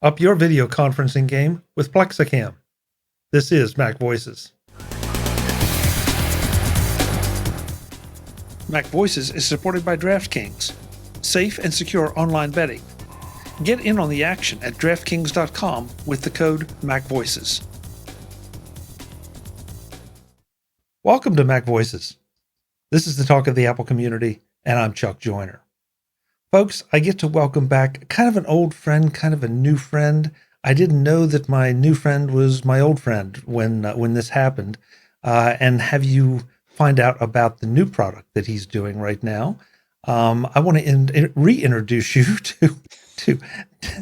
Up your video conferencing game with PlexiCam. This is MacVoices. MacVoices is supported by DraftKings, safe and secure online betting. Get in on the action at DraftKings.com with the code MacVoices. Welcome to MacVoices. This is the talk of the Apple community, and I'm Chuck Joyner. Folks, I get to welcome back kind of an old friend, kind of a new friend. I didn't know that my new friend was my old friend when this happened, and have you find out about the new product that he's doing right now. I want to reintroduce you to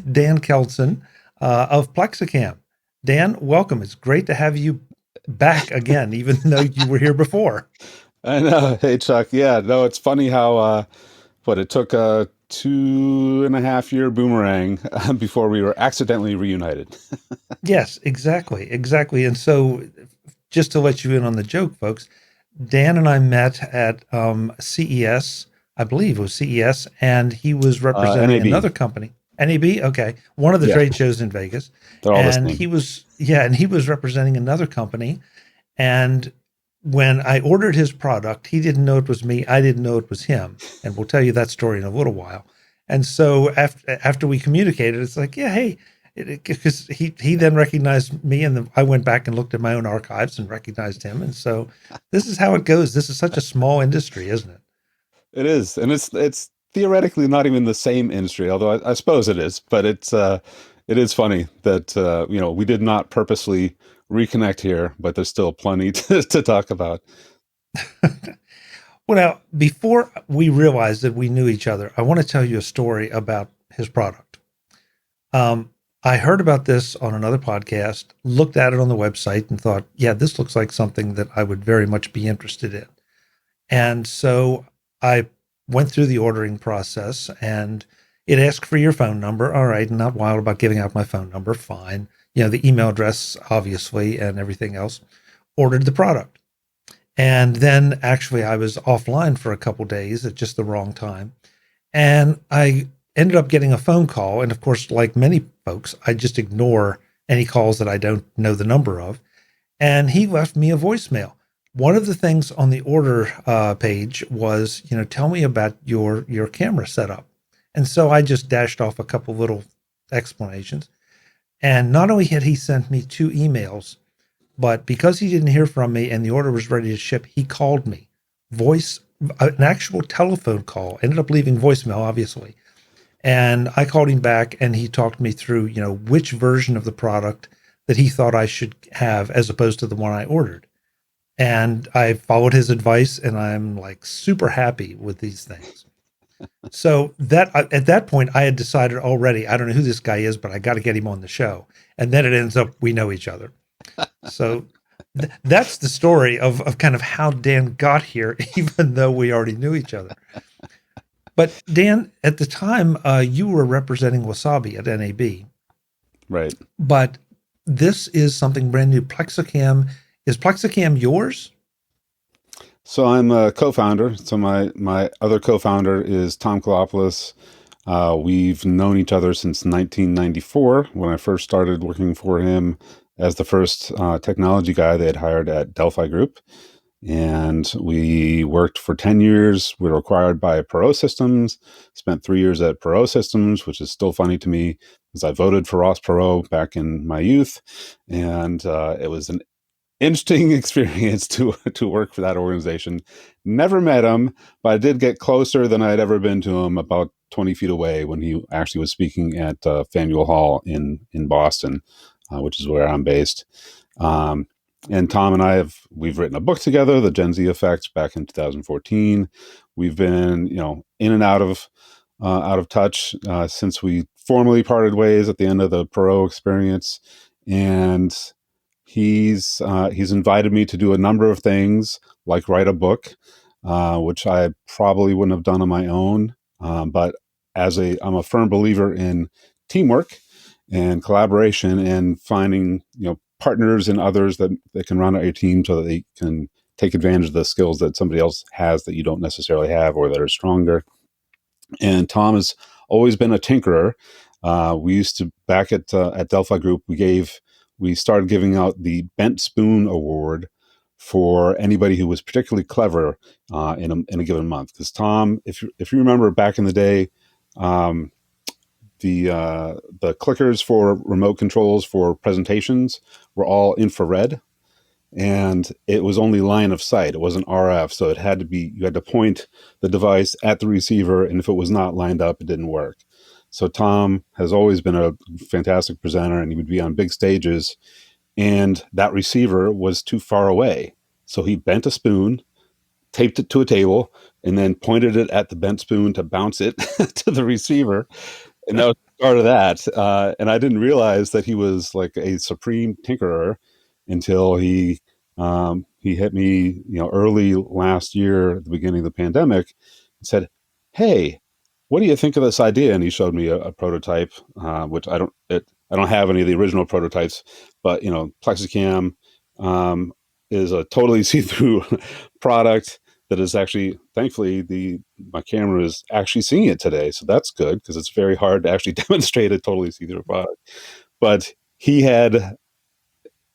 Dan Keldsen of PlexiCam. Dan, welcome. It's great to have you back again, even though you were here before. I know. Hey, Chuck. Yeah, no, it's funny how it took a 2.5-year boomerang before we were accidentally reunited. Yes, exactly. And so just to let you in on the joke, folks, Dan and I met at CES, I believe it was CES, and he was representing NAB. another company. NAB, okay, one of the trade shows in Vegas. They're all and the same. he was representing another company. And when I ordered his product, he didn't know it was me. I didn't know it was him. And we'll tell you that story in a little while. And so after we communicated, it's like, yeah, hey, because he then recognized me, and then I went back and looked at my own archives and recognized him. And so this is how it goes. This is such a small industry, isn't it? It is, and it's theoretically not even the same industry, although I suppose it is. But it is funny that we did not purposely reconnect here, but there's still plenty to talk about. Well, now, before we realized that we knew each other, I want to tell you a story about his product. I heard about this on another podcast, looked at it on the website, and thought, yeah, this looks like something that I would very much be interested in. And so I went through the ordering process, and it asked for your phone number. All right, not wild about giving out my phone number. Fine. The email address, obviously, and everything else. Ordered the product. And then actually I was offline for a couple days at just the wrong time. And I ended up getting a phone call. And of course, like many folks, I just ignore any calls that I don't know the number of. And he left me a voicemail. One of the things on the order page was, tell me about your camera setup. And so I just dashed off a couple little explanations. And not only had he sent me 2 emails, but because he didn't hear from me and the order was ready to ship, he called me. An actual telephone call, ended up leaving voicemail, obviously. And I called him back, and he talked me through, which version of the product that he thought I should have as opposed to the one I ordered. And I followed his advice, and I'm like super happy with these things. So at that point, I had decided already, I don't know who this guy is, but I got to get him on the show. And then it ends up, we know each other. So that's the story of kind of how Dan got here, even though we already knew each other. But Dan, at the time, you were representing Wasabi at NAB. Right. But this is something brand new. PlexiCam. Is PlexiCam yours? So I'm a co-founder. So my other co-founder is Tom Kalopoulos. We've known each other since 1994 when I first started working for him as the first technology guy they had hired at Delphi Group. And we worked for 10 years. We were acquired by PRO Systems, spent 3 years at PRO Systems, which is still funny to me because I voted for Ross Perot back in my youth. And it was an interesting experience to work for that organization. Never met him, but I did get closer than I had ever been to him, about 20 feet away when he actually was speaking at Faneuil Hall in Boston, which is where I'm based. And Tom and we've written a book together, The Gen Z Effect, back in 2014. We've been, in and out of touch since we formally parted ways at the end of the Perot experience. And he's invited me to do a number of things, like write a book, which I probably wouldn't have done on my own. But I'm a firm believer in teamwork and collaboration and finding, partners and others that can round out your team so that they can take advantage of the skills that somebody else has that you don't necessarily have or that are stronger. And Tom has always been a tinkerer. We used to, back at Delphi Group, we started giving out the Bent Spoon Award for anybody who was particularly clever in a given month. Because Tom, if you remember back in the day, the clickers for remote controls for presentations were all infrared, and it was only line of sight. It wasn't RF, so it had to be, you had to point the device at the receiver, and if it was not lined up, it didn't work. So Tom has always been a fantastic presenter, and he would be on big stages, and that receiver was too far away. So he bent a spoon, taped it to a table, and then pointed it at the bent spoon to bounce it to the receiver. And that was the start of that. And I didn't realize that he was like a supreme tinkerer until he hit me, early last year at the beginning of the pandemic, and said, "Hey, what do you think of this idea?" And he showed me a prototype, which I don't have any of the original prototypes, but Plexicam is a totally see-through product that is actually, thankfully, my camera is actually seeing it today, so that's good, because it's very hard to actually demonstrate a totally see-through product. But he had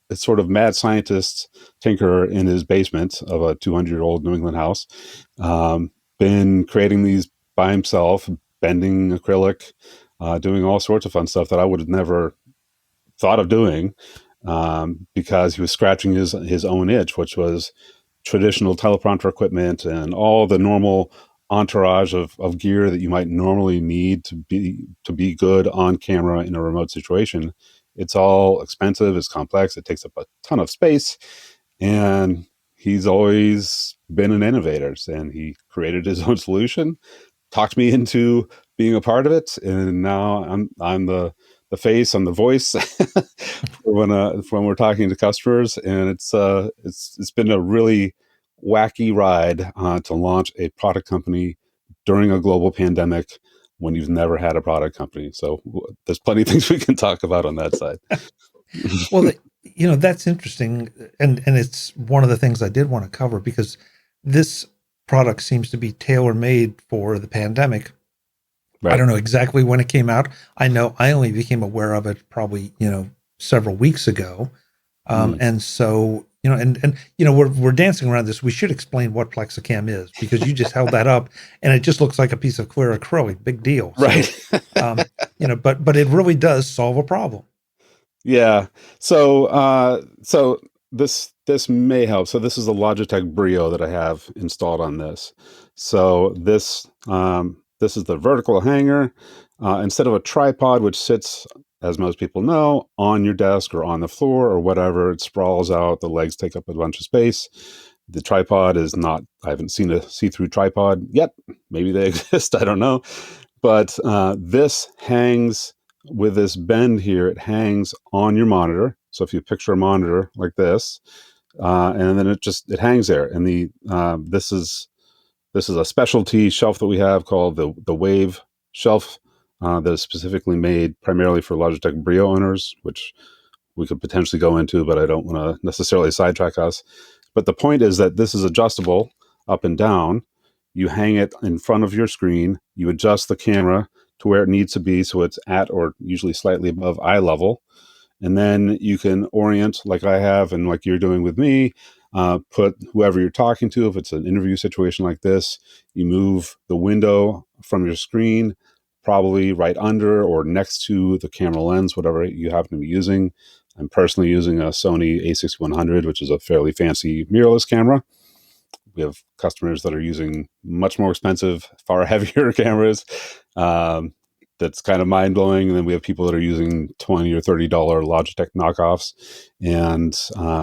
a sort of mad scientist tinkerer in his basement of a 200-year-old New England house, been creating these by himself, bending acrylic, doing all sorts of fun stuff that I would have never thought of doing, because he was scratching his own itch, which was traditional teleprompter equipment and all the normal entourage of gear that you might normally need to be good on camera in a remote situation. It's all expensive, it's complex, it takes up a ton of space, and he's always been an innovator, and he created his own solution, talked me into being a part of it, and now I'm the face, I'm the voice when we're talking to customers, and it's been a really wacky ride to launch a product company during a global pandemic when you've never had a product company. So there's plenty of things we can talk about on that side. Well, that's interesting, and it's one of the things I did want to cover, because this product seems to be tailor-made for the pandemic. Right. I don't know exactly when it came out. I know I only became aware of it probably, several weeks ago. And so, we're dancing around this. We should explain what Plexicam is, because you just held that up and it just looks like a piece of clear acrylic. Big deal. Right. So, but it really does solve a problem. Yeah. So this may help. So this is a Logitech BRIO that I have installed on this. So this is the vertical hanger. Instead of a tripod, which sits, as most people know, on your desk or on the floor or whatever, it sprawls out, the legs take up a bunch of space. The tripod is not, I haven't seen a see-through tripod yet. Maybe they exist, I don't know. But this hangs with this bend here, it hangs on your monitor. So if you picture a monitor like this, and then it hangs there. And this is a specialty shelf that we have called the Wave shelf, that is specifically made primarily for Logitech BRIO owners, which we could potentially go into, but I don't want to necessarily sidetrack us. But the point is that this is adjustable up and down. You hang it in front of your screen. You adjust the camera to where it needs to be, so it's at or usually slightly above eye level. And then you can orient, like I have and like you're doing with me, put whoever you're talking to. If it's an interview situation like this, you move the window from your screen probably right under or next to the camera lens, whatever you happen to be using. I'm personally using a Sony a6100, which is a fairly fancy mirrorless camera. We have customers that are using much more expensive, far heavier cameras. That's kind of mind-blowing. And then we have people that are using $20 or $30 Logitech knockoffs. And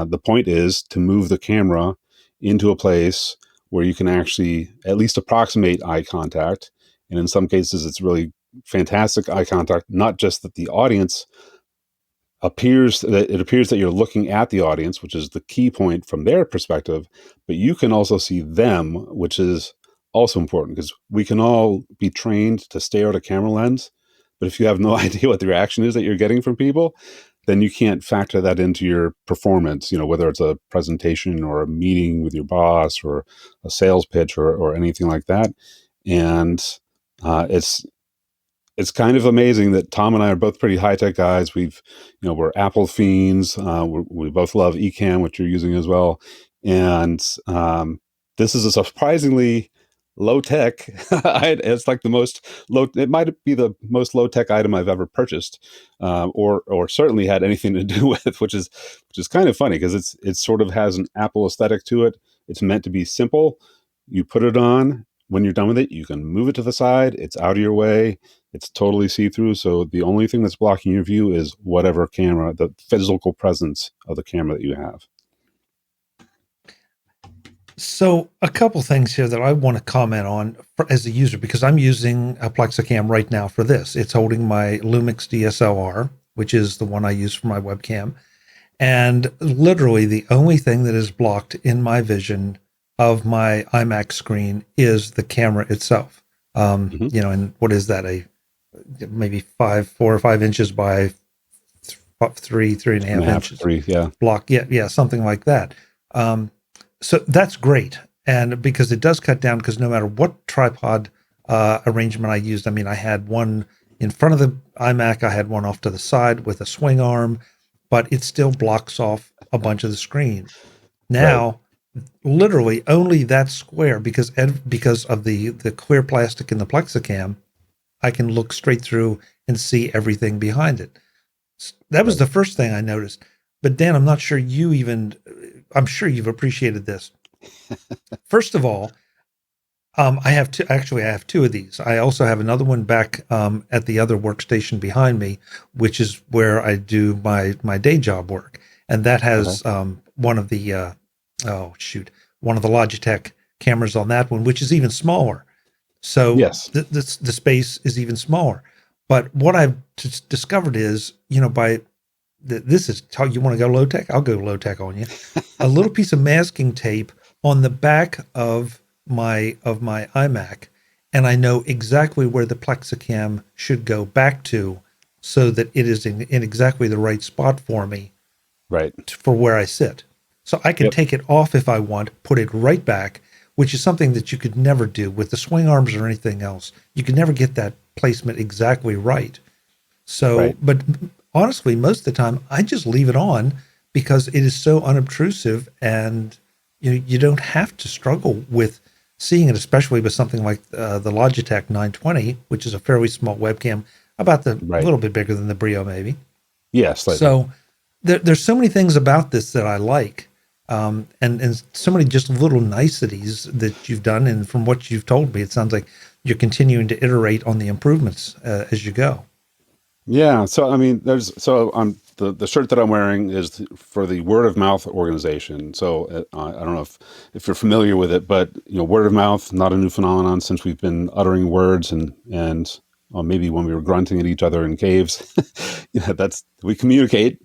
the point is to move the camera into a place where you can actually at least approximate eye contact. And in some cases, it's really fantastic eye contact, not just that the audience appears that you're looking at the audience, which is the key point from their perspective, but you can also see them, which is also important, because we can all be trained to stare at a camera lens, but if you have no idea what the reaction is that you're getting from people, then you can't factor that into your performance, whether it's a presentation or a meeting with your boss or a sales pitch or anything like that. And it's kind of amazing that Tom and I are both pretty high tech guys. We're Apple fiends. We both love Ecamm, which you're using as well. And this is a surprisingly low tech. It's like the most low. It might be the most low tech item I've ever purchased, or certainly had anything to do with. Which is kind of funny because it sort of has an Apple aesthetic to it. It's meant to be simple. You put it on. When you're done with it, you can move it to the side. It's out of your way. It's totally see-through. So the only thing that's blocking your view is whatever camera, the physical presence of the camera that you have. So a couple things here that I want to comment on as a user, because I'm using a Plexicam right now for this. It's holding my Lumix DSLR, which is the one I use for my webcam. And literally the only thing that is blocked in my vision of my iMac screen is the camera itself. And what is that? Maybe 4 or 5 inches by 3.5 inches. Block. Yeah, something like that. So that's great. And because it does cut down, because no matter what tripod arrangement I used, I mean, I had one in front of the iMac, I had one off to the side with a swing arm, but it still blocks off a bunch of the screen. Now, literally only that square, because of the clear plastic in the Plexicam, I can look straight through and see everything behind it. That was the first thing I noticed. But Dan, I'm sure you've appreciated this. First of all, I have two of these. I also have another one back at the other workstation behind me, which is where I do my day job work. And that has one of the Logitech cameras on that one, which is even smaller. So the space is even smaller. But what I've discovered is, this is how you want to go low tech. I'll go low tech on you. A little piece of masking tape on the back of my iMac, and I know exactly where the Plexicam should go back to, so that it is in exactly the right spot for me, for where I sit. So I can take it off if I want, put it right back, which is something that you could never do with the swing arms or anything else. You could never get that placement exactly right. So, but honestly, most of the time, I just leave it on because it is so unobtrusive, and you don't have to struggle with seeing it, especially with something like the Logitech 920, which is a fairly small webcam, about a little bit bigger than the BRIO, maybe. Yes. So there's so many things about this that I like, and so many just little niceties that you've done. And from what you've told me, it sounds like you're continuing to iterate on the improvements as you go. Yeah. So, I mean, the shirt that I'm wearing is for the Word of Mouth organization. So I don't know if you're familiar with it, but word of mouth, not a new phenomenon since we've been uttering words and maybe when we were grunting at each other in caves. We communicate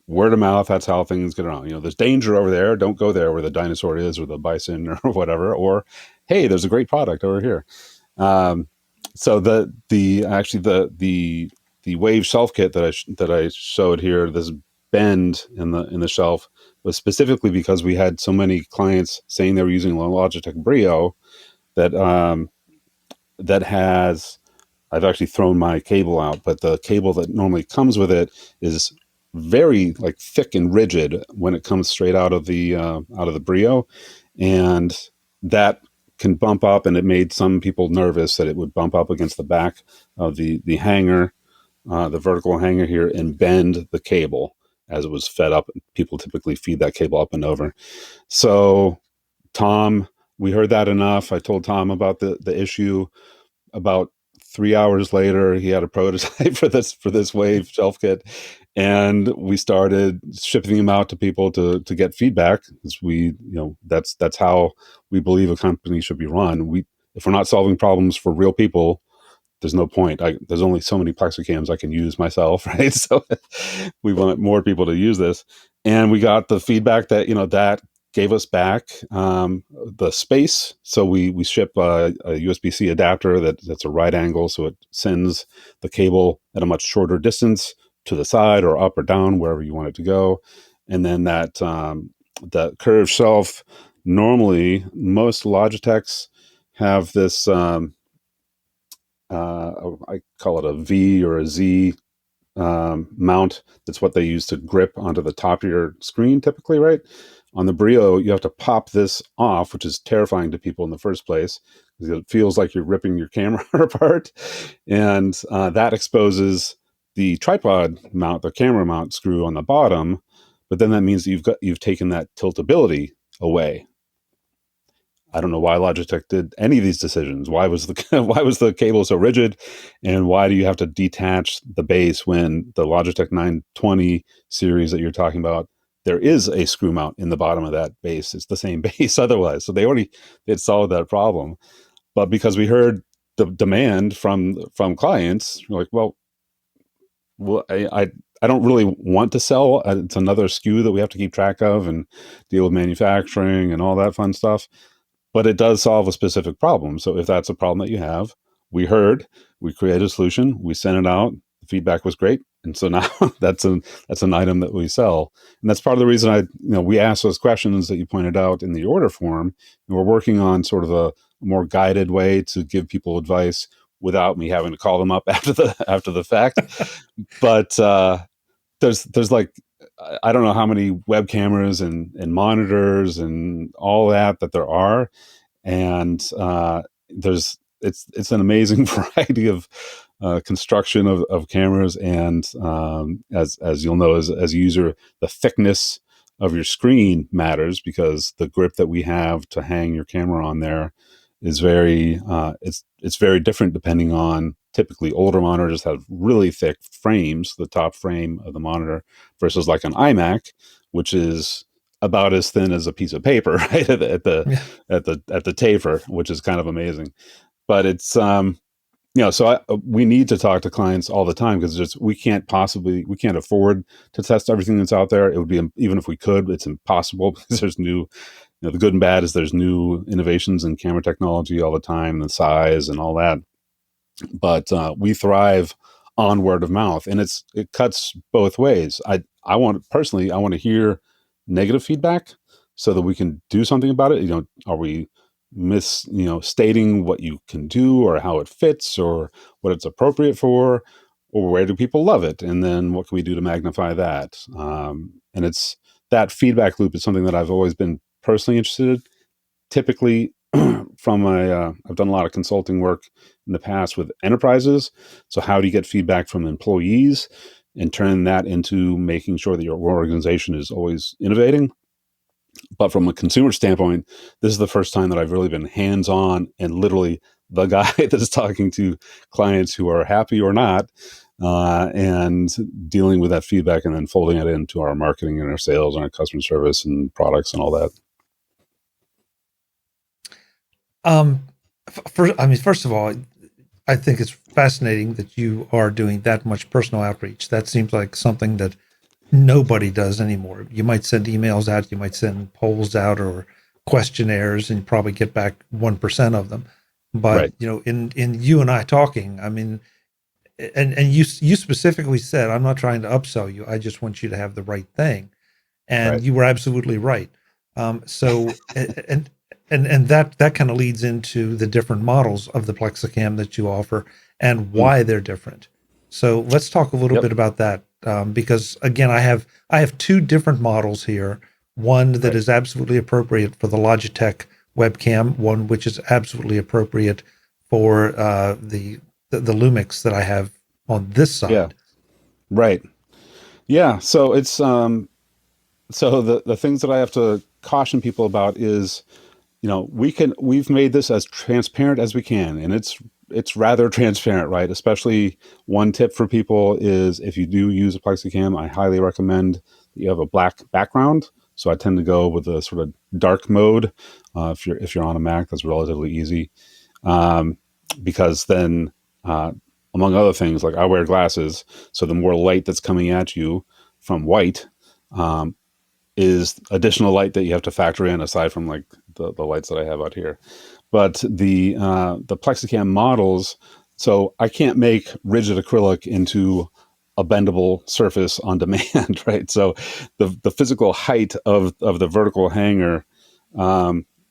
word of mouth. That's how things get around. There's danger over there. Don't go there where the dinosaur is, or the bison, or whatever. Or, hey, there's a great product over here. So the Wave shelf kit that I showed here, this bend in the shelf, was specifically because we had so many clients saying they were using Logitech BRIO that has. I've actually thrown my cable out, but the cable that normally comes with it is very thick and rigid when it comes straight out of the BRIO, and that can bump up, and it made some people nervous that it would bump up against the back of the hanger. The vertical hanger here, and bend the cable as it was fed up. People typically feed that cable up and over. So Tom, we heard that enough. I told Tom about the issue. About 3 hours later, he had a prototype for this Wave shelf kit, and we started shipping them out to people to get feedback. Because that's how we believe a company should be run. If we're not solving problems for real people, there's no point. There's only so many Plexicams I can use myself, right? So we want more people to use this. And we got the feedback that, that gave us back the space. So we ship a USB-C adapter that's a right angle. So it sends the cable at a much shorter distance to the side or up or down, wherever you want it to go. And then that curved shelf, normally most Logitechs have this, I call it a V or a Z mount. That's what they use to grip onto the top of your screen typically, right? On the BRIO, you have to pop this off, which is terrifying to people in the first place because it feels like you're ripping your camera apart. And that exposes the tripod mount, the camera mount screw on the bottom. But then that means that you've taken that tiltability away. I don't know why Logitech did any of these decisions. Why was the cable so rigid, and why do you have to detach the base when the Logitech 920 series that you're talking about? There is a screw mount in the bottom of that base. It's the same base otherwise. So they had solved that problem, but because we heard the demand from clients, we're like, well, I don't really want to sell. It's another SKU that we have to keep track of and deal with manufacturing and all that fun stuff. But it does solve a specific problem. So if that's a problem that you have, we created a solution, we sent it out, the feedback was great. And so now that's an item that we sell. And that's part of the reason we ask those questions that you pointed out in the order form. And we're working on sort of a more guided way to give people advice without me having to call them up after the fact. But there's like, I don't know how many web cameras and monitors and all that there are, and it's an amazing variety of construction of cameras, and as you'll know as a user, the thickness of your screen matters because the grip that we have to hang your camera on there is very it's very different depending on. Typically older monitors have really thick frames, the top frame of the monitor, versus like an iMac, which is about as thin as a piece of paper, right? At the taper, which is kind of amazing. But it's so we need to talk to clients all the time because we can't afford to test everything that's out there. It would be, even if we could, it's impossible because there's new, the good and bad is there's new innovations in camera technology all the time, and the size and all that. But we thrive on word of mouth, and it cuts both ways. I want to hear negative feedback so that we can do something about it. Are we stating what you can do or how it fits or what it's appropriate for, or where do people love it, and then what can we do to magnify that? And it's that feedback loop is something that I've always been personally interested in. Typically, I've done a lot of consulting work in the past with enterprises. So how do you get feedback from employees and turn that into making sure that your organization is always innovating? But from a consumer standpoint, this is the first time that I've really been hands-on and literally the guy that is talking to clients who are happy or not, and dealing with that feedback and then folding it into our marketing and our sales and our customer service and products and all that. First of all, I think it's fascinating that you are doing that much personal outreach. That seems like something that nobody does anymore. You might send emails out, you might send polls out or questionnaires, and you probably get back 1% of them. But right. In you and I talking, and you specifically said, I'm not trying to upsell you. I just want you to have the right thing, and Right. you were absolutely right. So and that kind of leads into the different models of the Plexicam that you offer and why they're different. So let's talk a little bit about that, because again, I have two different models here. One that is absolutely appropriate for the Logitech webcam, one which is absolutely appropriate for the Lumix that I have on this side. Yeah. Right. Yeah. So it's so the things that I have to caution people about is, we've made this as transparent as we can, and it's rather transparent, right? Especially one tip for people is if you do use a Plexicam, I highly recommend that you have a black background. So I tend to go with a sort of dark mode. If you're on a Mac, that's relatively easy, because then, among other things, like I wear glasses, so the more light that's coming at you from white is additional light that you have to factor in aside from like the lights that I have out here. But the Plexicam models, so I can't make rigid acrylic into a bendable surface on demand, right? So the physical height of the vertical hanger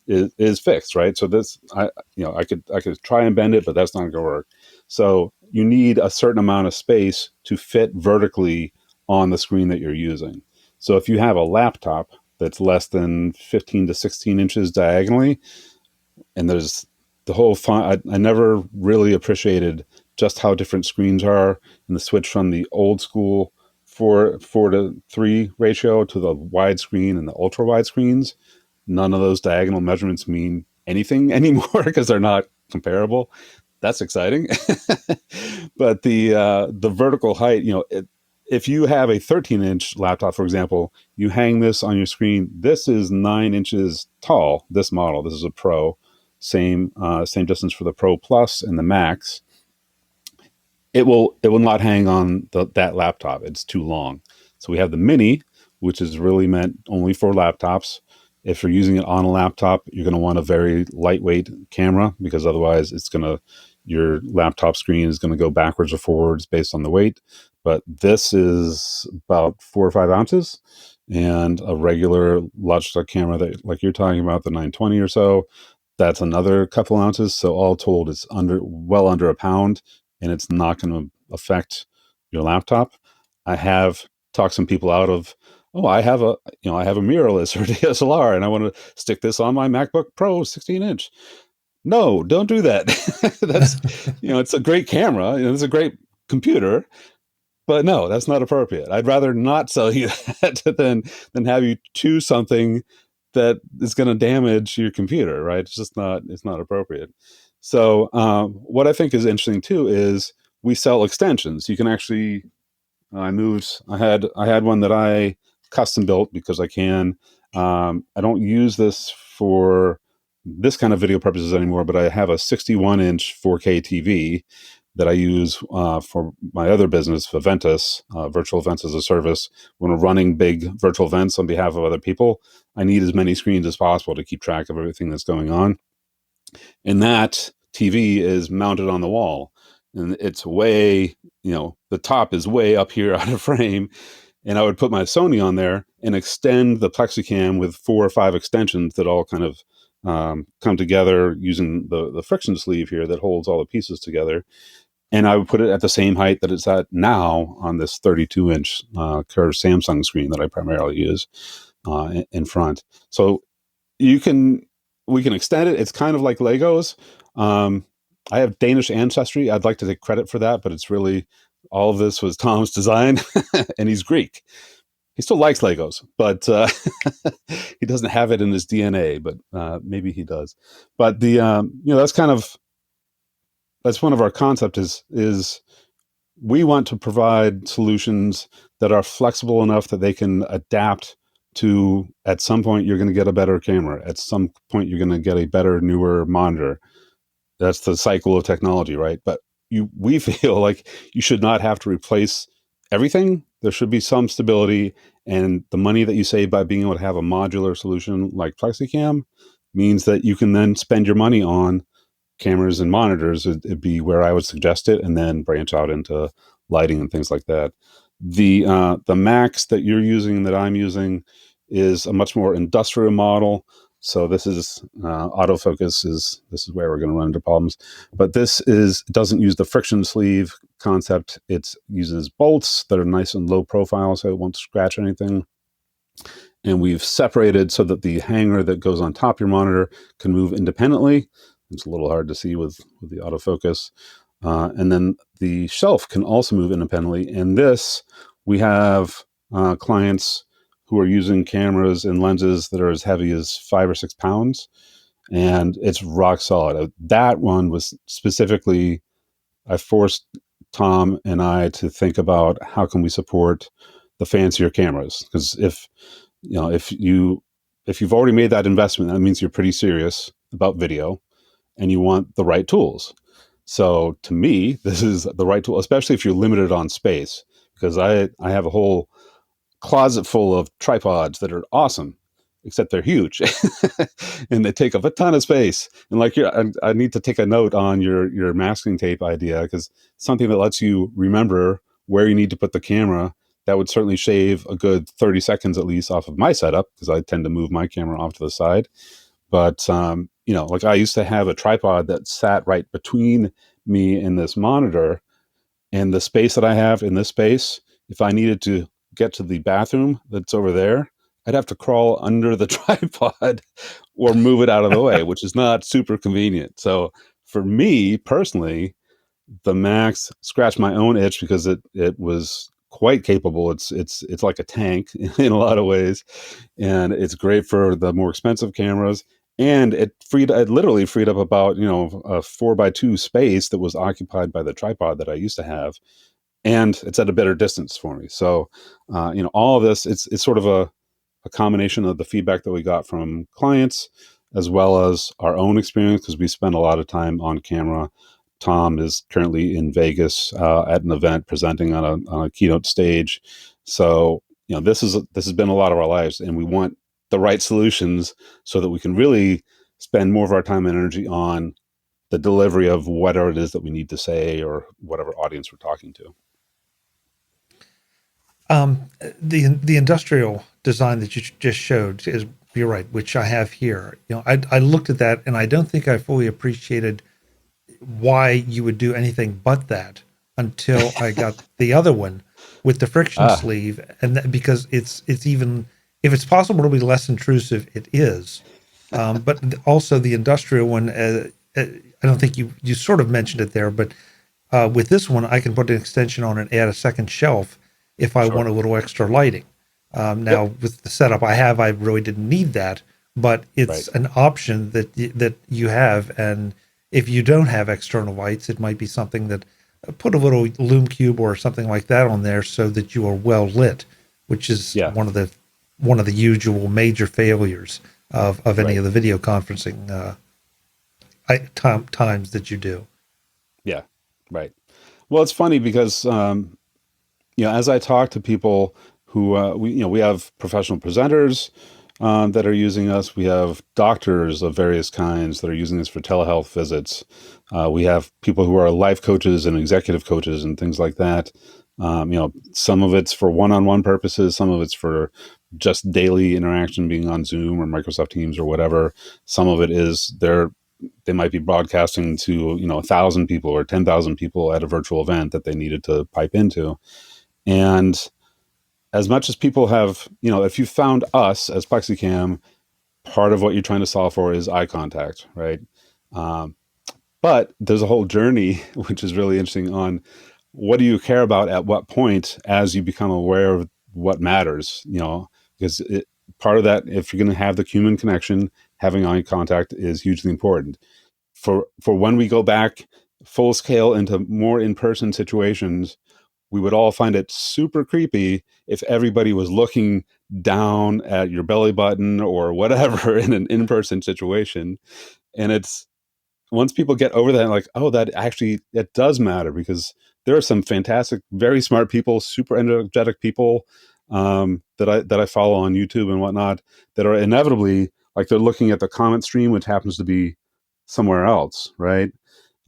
is fixed, right? So this I could try and bend it, but that's not going to work. So you need a certain amount of space to fit vertically on the screen that you're using. So if you have a laptop that's less than 15 to 16 inches diagonally, and there's the whole I never really appreciated just how different screens are, and the switch from the old school 4:3 ratio to the widescreen and the ultra wide screens. None of those diagonal measurements mean anything anymore because they're not comparable. That's exciting. But the vertical height, if you have a 13-inch laptop, for example, you hang this on your screen. This is 9 inches tall. This model, this is a Pro, same distance for the Pro Plus and the Max. It will not hang on that laptop. It's too long. So we have the Mini, which is really meant only for laptops. If you're using it on a laptop, you're going to want a very lightweight camera, because otherwise your laptop screen is going to go backwards or forwards based on the weight. But this is about 4 or 5 ounces, and a regular Logitech camera that, like you're talking about, the 920 or so, that's another couple ounces. So all told, it's well under a pound, and it's not going to affect your laptop. I have talked some people out of, I have a mirrorless or DSLR, and I want to stick this on my MacBook Pro 16-inch. No, don't do that. That's, it's a great camera. It's a great computer, but no, that's not appropriate. I'd rather not sell you that than have you choose something that is going to damage your computer, right? It's not appropriate. So what I think is interesting too is we sell extensions. You can actually, I had one that I custom built because I can. I don't use this for this kind of video purposes anymore, but I have a 61-inch 4K TV that I use for my other business, Eventus, virtual events as a service. When we're running big virtual events on behalf of other people, I need as many screens as possible to keep track of everything that's going on. And that TV is mounted on the wall, and it's way, the top is way up here out of frame. And I would put my Sony on there and extend the Plexicam with 4 or 5 extensions that all kind of come together using the friction sleeve here that holds all the pieces together. And I would put it at the same height that it's at now on this 32-inch curved Samsung screen that I primarily use in front. So we can extend it. It's kind of like Legos. I have Danish ancestry. I'd like to take credit for that, but it's really, all of this was Tom's design, and he's Greek. He still likes Legos, but he doesn't have it in his DNA, but maybe he does. But that's one of our concepts is we want to provide solutions that are flexible enough that they can adapt to, at some point you're going to get a better camera. At some point you're going to get a better, newer monitor. That's the cycle of technology, right? But we feel like you should not have to replace everything. There should be some stability, and the money that you save by being able to have a modular solution like PlexiCam means that you can then spend your money on cameras and monitors. It'd be where I would suggest it, and then branch out into lighting and things like that. The Max that you're using, that I'm using, is a much more industrial model. So this is autofocus this is where we're going to run into problems. But this doesn't use the friction sleeve concept. It uses bolts that are nice and low profile, so it won't scratch anything. And we've separated so that the hanger that goes on top of your monitor can move independently. It's a little hard to see with the autofocus. And then the shelf can also move independently. And this, we have clients who are using cameras and lenses that are as heavy as 5 or 6 pounds. And it's rock solid. That one was specifically, I forced Tom and I to think about how can we support the fancier cameras. Because if you've already made that investment, that means you're pretty serious about video and you want the right tools. So to me, this is the right tool, especially if you're limited on space, because I have a whole closet full of tripods that are awesome, except they're huge and they take up a ton of space. And I need to take a note on your masking tape idea, because something that lets you remember where you need to put the camera, that would certainly shave a good 30 seconds at least off of my setup, because I tend to move my camera off to the side. But, I used to have a tripod that sat right between me in this monitor, and the space that I have in this space, if I needed to get to the bathroom that's over there, I'd have to crawl under the tripod or move it out of the way, which is not super convenient. So for me personally, the Max scratched my own itch because it was quite capable. It's like a tank in a lot of ways, and it's great for the more expensive cameras. And it literally freed up about a 4x2 space that was occupied by the tripod that I used to have, and it's at a better distance for me. So all of this, it's sort of a combination of the feedback that we got from clients as well as our own experience, because we spend a lot of time on camera. Tom is currently in Vegas at an event presenting on a keynote stage. So this has been a lot of our lives, and we want the right solutions so that we can really spend more of our time and energy on the delivery of whatever it is that we need to say or whatever audience we're talking to. The industrial design that you just showed is, you're right, which I have here. I looked at that and I don't think I fully appreciated why you would do anything but that until I got the other one with the friction sleeve, and because it's even, if it's possible to be less intrusive, it is. But also the industrial one, I don't think you sort of mentioned it there, but with this one, I can put an extension on and add a second shelf if I want a little extra lighting. Now, with the setup I have, I really didn't need that, but it's an option that you have. And if you don't have external lights, it might be something that put a little lume cube or something like that on there so that you are well lit, which is one of the usual major failures of any of the video conferencing times that you do. Yeah, right. Well, it's funny because as I talk to people who we have professional presenters that are using us. We have doctors of various kinds that are using this for telehealth visits. We have people who are life coaches and executive coaches and things like that. Some of it's for one-on-one purposes. Some of it's for just daily interaction, being on Zoom or Microsoft Teams or whatever. Some of it is they might be broadcasting to 1,000 people or 10,000 people at a virtual event that they needed to pipe into. And as much as people have, if you found us as Plexicam, part of what you're trying to solve for is eye contact, right? But there's a whole journey, which is really interesting, on what do you care about at what point as you become aware of what matters, because part of that, if you're going to have the human connection, having eye contact is hugely important. For when we go back full scale into more in-person situations, we would all find it super creepy if everybody was looking down at your belly button or whatever in an in-person situation. And it's, once people get over that, like, oh, it does matter, because there are some fantastic, very smart people, super energetic people that I follow on YouTube and whatnot, that are inevitably, like, they're looking at the comment stream, which happens to be somewhere else, right?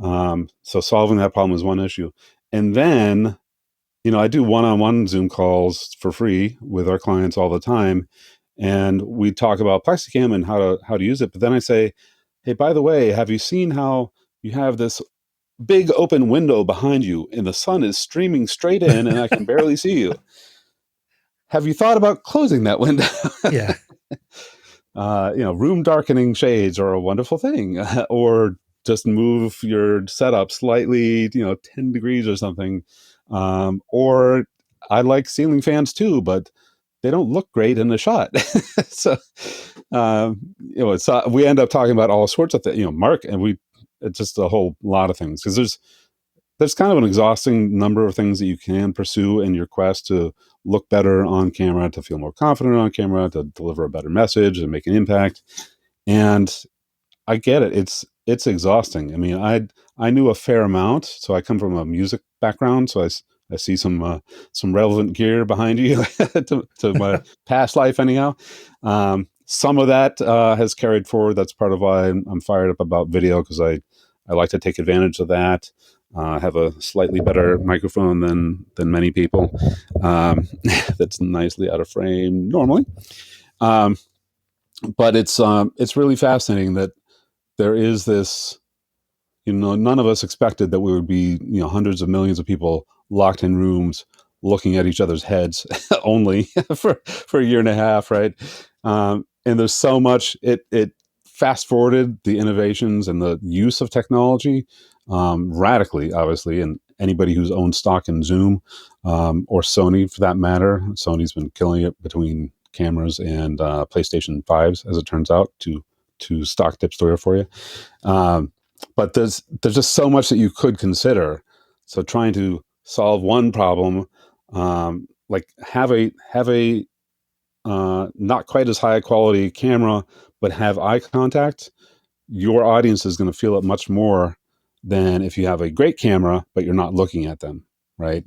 So solving that problem is one issue. And then, I do one-on-one Zoom calls for free with our clients all the time, and we talk about Plexicam and how to use it. But then I say, hey, by the way, have you seen how you have this big open window behind you and the sun is streaming straight in and I can barely see you? Have you thought about closing that window? Yeah. Room darkening shades are a wonderful thing, or just move your setup slightly, 10 degrees or something. Or I like ceiling fans too, but they don't look great in the shot. So, we end up talking about all sorts of things, Mark, and it's just a whole lot of things, because there's kind of an exhausting number of things that you can pursue in your quest to look better on camera, to feel more confident on camera, to deliver a better message and make an impact. And I get it. It's exhausting. I mean, I knew a fair amount, so I come from a music background, so I see some relevant gear behind you to my past life, anyhow. Some of that has carried forward. That's part of why I'm fired up about video, because I like to take advantage of that. I have a slightly better microphone than many people. That's nicely out of frame normally. But it's really fascinating that there is this, none of us expected that we would be, hundreds of millions of people locked in rooms looking at each other's heads only for a year and a half, right? And there's so much, it fast forwarded the innovations and the use of technology radically, obviously. And anybody who's owned stock in Zoom or Sony, for that matter, Sony's been killing it between cameras and PlayStation 5s, as it turns out, to stock tip story for you. But there's just so much that you could consider. So trying to solve one problem, like have a not quite as high quality camera, but have eye contact, your audience is going to feel it much more than if you have a great camera, but you're not looking at them, right?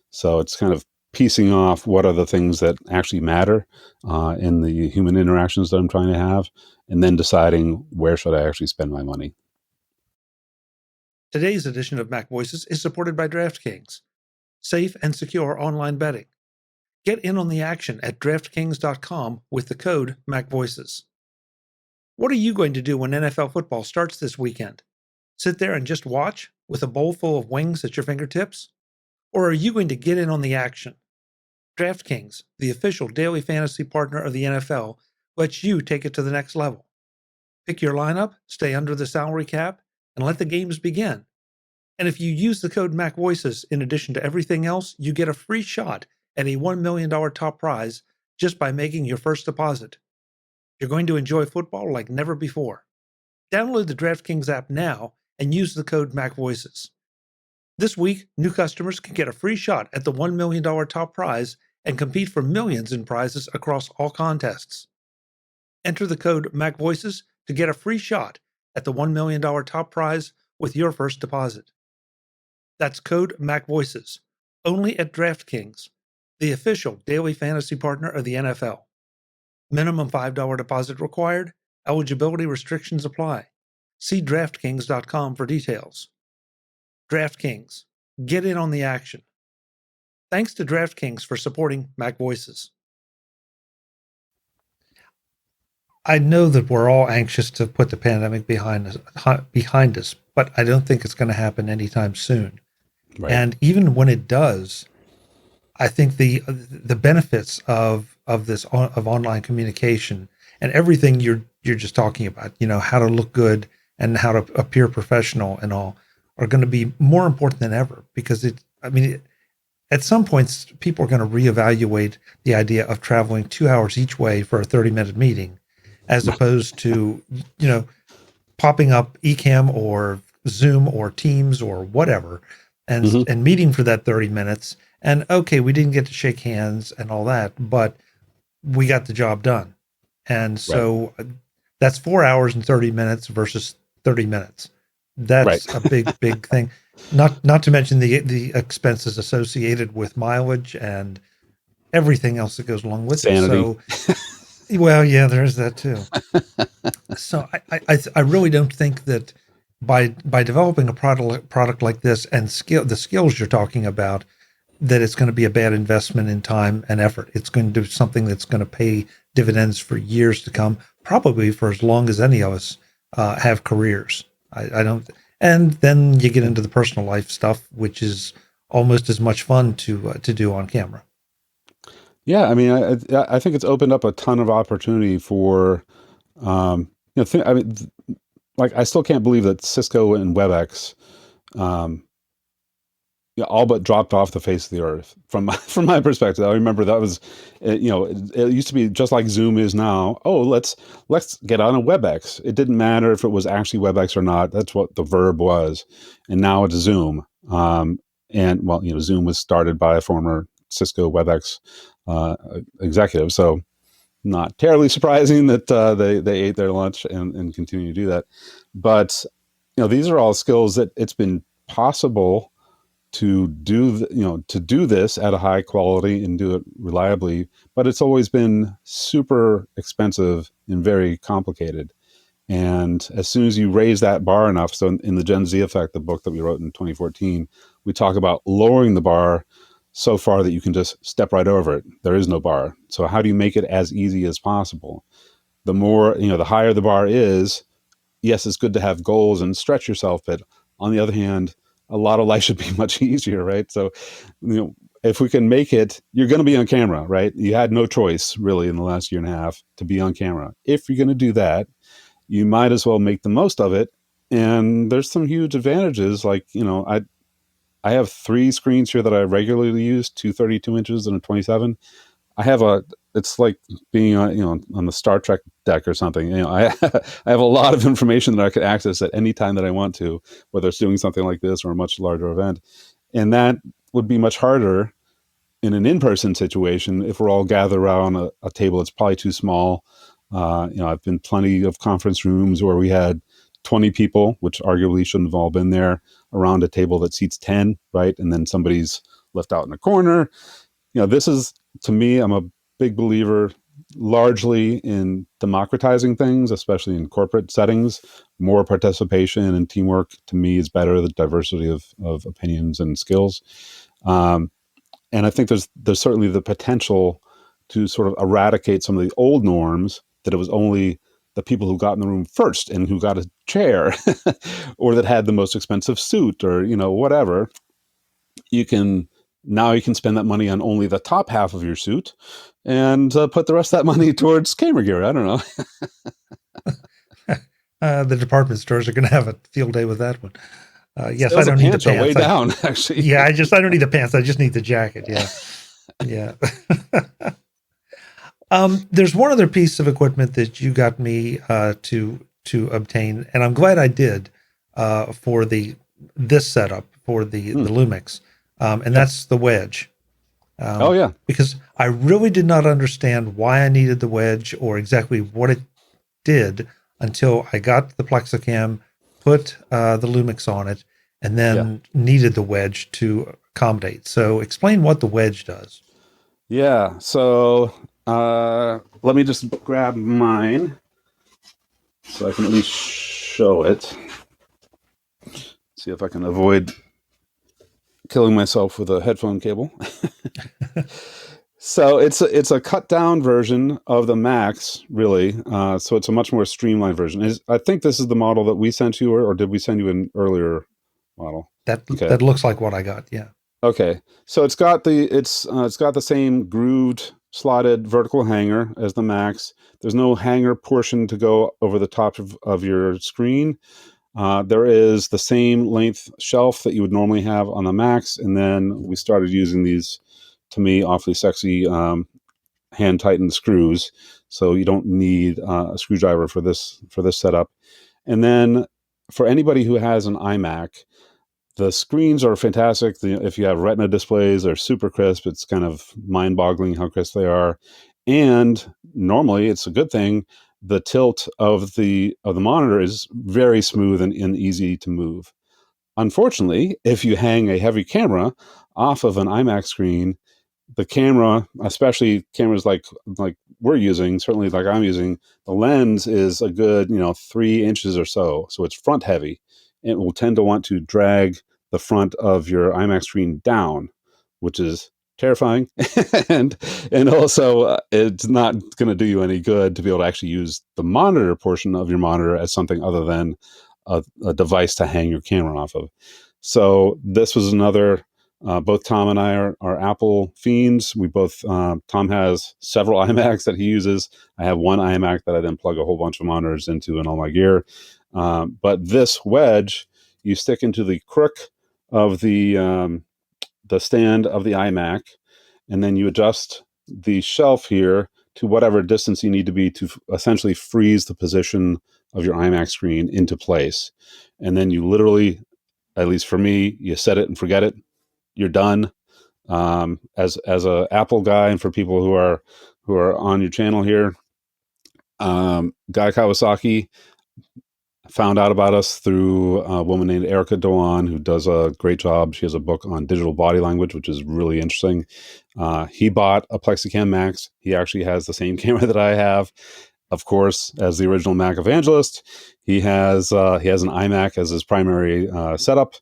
So it's kind of piecing off what are the things that actually matter in the human interactions that I'm trying to have, and then deciding where should I actually spend my money. Today's edition of MacVoices is supported by DraftKings, safe and secure online betting. Get in on the action at DraftKings.com with the code MacVoices. What are you going to do when NFL football starts this weekend? Sit there and just watch with a bowl full of wings at your fingertips? Or are you going to get in on the action? DraftKings, the official daily fantasy partner of the NFL, lets you take it to the next level. Pick your lineup, stay under the salary cap, and let the games begin. And if you use the code MacVoices in addition to everything else, you get a free shot at a $1 million top prize just by making your first deposit. You're going to enjoy football like never before. Download the DraftKings app now and use the code MacVoices. This week, new customers can get a free shot at the $1 million top prize and compete for millions in prizes across all contests. Enter the code MacVoices to get a free shot at the $1 million top prize with your first deposit. That's code MacVoices, only at DraftKings, the official daily fantasy partner of the NFL. Minimum $5 deposit required. Eligibility restrictions apply. See DraftKings.com for details. DraftKings. Get in on the action. Thanks to DraftKings for supporting MacVoices. I know that we're all anxious to put the pandemic behind us, but I don't think it's going to happen anytime soon. Right. And even when it does, I think the benefits of online communication and everything you're just talking about, how to look good and how to appear professional and all, are going to be more important than ever, because at some points people are going to reevaluate the idea of traveling 2 hours each way for a 30-minute meeting, as opposed to popping up Ecamm or Zoom or Teams or whatever and meeting for that 30 minutes. And okay, we didn't get to shake hands and all that, but we got the job done. And so that's 4 hours and 30 minutes versus 30 minutes. That's a big thing. Not to mention the expenses associated with mileage and everything else that goes along with Sanity. it. So, well, yeah, there's that too. So I really don't think that by developing a product like this and the skills you're talking about, that it's going to be a bad investment in time and effort. It's going to do something that's going to pay dividends for years to come, probably for as long as any of us have careers. I don't, and then you get into the personal life stuff, which is almost as much fun to do on camera. Yeah, I mean, I think it's opened up a ton of opportunity for, like I still can't believe that Cisco and WebEx, all but dropped off the face of the earth from my perspective. I remember that was, it used to be just like Zoom is now. Oh, let's get on a WebEx. It didn't matter if it was actually WebEx or not. That's what the verb was. And now it's Zoom. Zoom was started by a former Cisco WebEx executive. So not terribly surprising that they ate their lunch and continue to do that. But, these are all skills that it's been possible to do this at a high quality and do it reliably, but it's always been super expensive and very complicated. And as soon as you raise that bar enough, so in the Gen Z Effect, the book that we wrote in 2014, we talk about lowering the bar so far that you can just step right over it. There is no bar. So how do you make it as easy as possible? The more, the higher the bar is, yes, it's good to have goals and stretch yourself, but On the other hand, a lot of life should be much easier, right? So, if we can make it, you're going to be on camera, right? You had no choice really in the last year and a half to be on camera. If you're going to do that, you might as well make the most of it. And there's some huge advantages. Like, I have 3 screens here that I regularly use, 2 32 inches and a 27. It's like being on the Star Trek deck or something. I have a lot of information that I could access at any time that I want to, whether it's doing something like this or a much larger event. And that would be much harder in an in-person situation if we're all gathered around a table that's probably too small. I've been plenty of conference rooms where we had 20 people, which arguably shouldn't have all been there, around a table that seats 10, right? And then somebody's left out in a corner. This is, to me, I'm a big believer largely in democratizing things, especially in corporate settings. More participation and teamwork, to me, is better, the diversity of opinions and skills. And I think there's certainly the potential to sort of eradicate some of the old norms, that it was only the people who got in the room first and who got a chair or that had the most expensive suit or, whatever. You can spend that money on only the top half of your suit and put the rest of that money towards camera gear. I don't know. The department stores are going to have a field day with that one. Yes, Sales I don't need the pants. Way down, actually. Yeah, I don't need the pants. I just need the jacket. Yeah. Yeah. There's one other piece of equipment that you got me to obtain, and I'm glad I did for this setup for the Lumix, and that's the wedge. Because I really did not understand why I needed the wedge or exactly what it did until I got the Plexicam, put the Lumix on it, and then needed the wedge to accommodate. So explain what the wedge does. Yeah. So let me just grab mine so I can at least show it. See if I can avoid killing myself with a headphone cable. So it's a cut down version of the Max, really. So it's a much more streamlined version. I think this is the model that we sent you, or did we send you an earlier model? That looks like what I got. Yeah. Okay. So it's got the same grooved slotted vertical hanger as the Max. There's no hanger portion to go over the top of your screen. There is the same length shelf that you would normally have on the Max, and then we started using these, to me, awfully sexy hand tightened screws. So you don't need a screwdriver for this setup. And then for anybody who has an iMac, the screens are fantastic. If you have Retina displays, they're super crisp. It's kind of mind-boggling how crisp they are. And normally, it's a good thing. The tilt of the monitor is very smooth and easy to move. Unfortunately, if you hang a heavy camera off of an iMac screen, the camera, especially cameras like we're using, certainly like I'm using, the lens is a good 3 inches or so. So it's front heavy. It will tend to want to drag the front of your iMac screen down, which is terrifying. and also it's not going to do you any good to be able to actually use the monitor portion of your monitor as something other than a device to hang your camera off of. So this was another, both Tom and I are Apple fiends. We both, Tom has several iMacs that he uses. I have one iMac that I then plug a whole bunch of monitors into and all my gear. But this wedge, you stick into the crook of the stand of the iMac, and then you adjust the shelf here to whatever distance you need to be to essentially freeze the position of your iMac screen into place. And then you literally, at least for me, you set it and forget it. You're done. As a Apple guy, and for people who are on your channel here, Guy Kawasaki found out about us through a woman named Erica Doan, who does a great job. She has a book on digital body language, which is really interesting. He bought a Plexicam Max. He actually has the same camera that I have. Of course, as the original Mac evangelist, he has an iMac as his primary setup.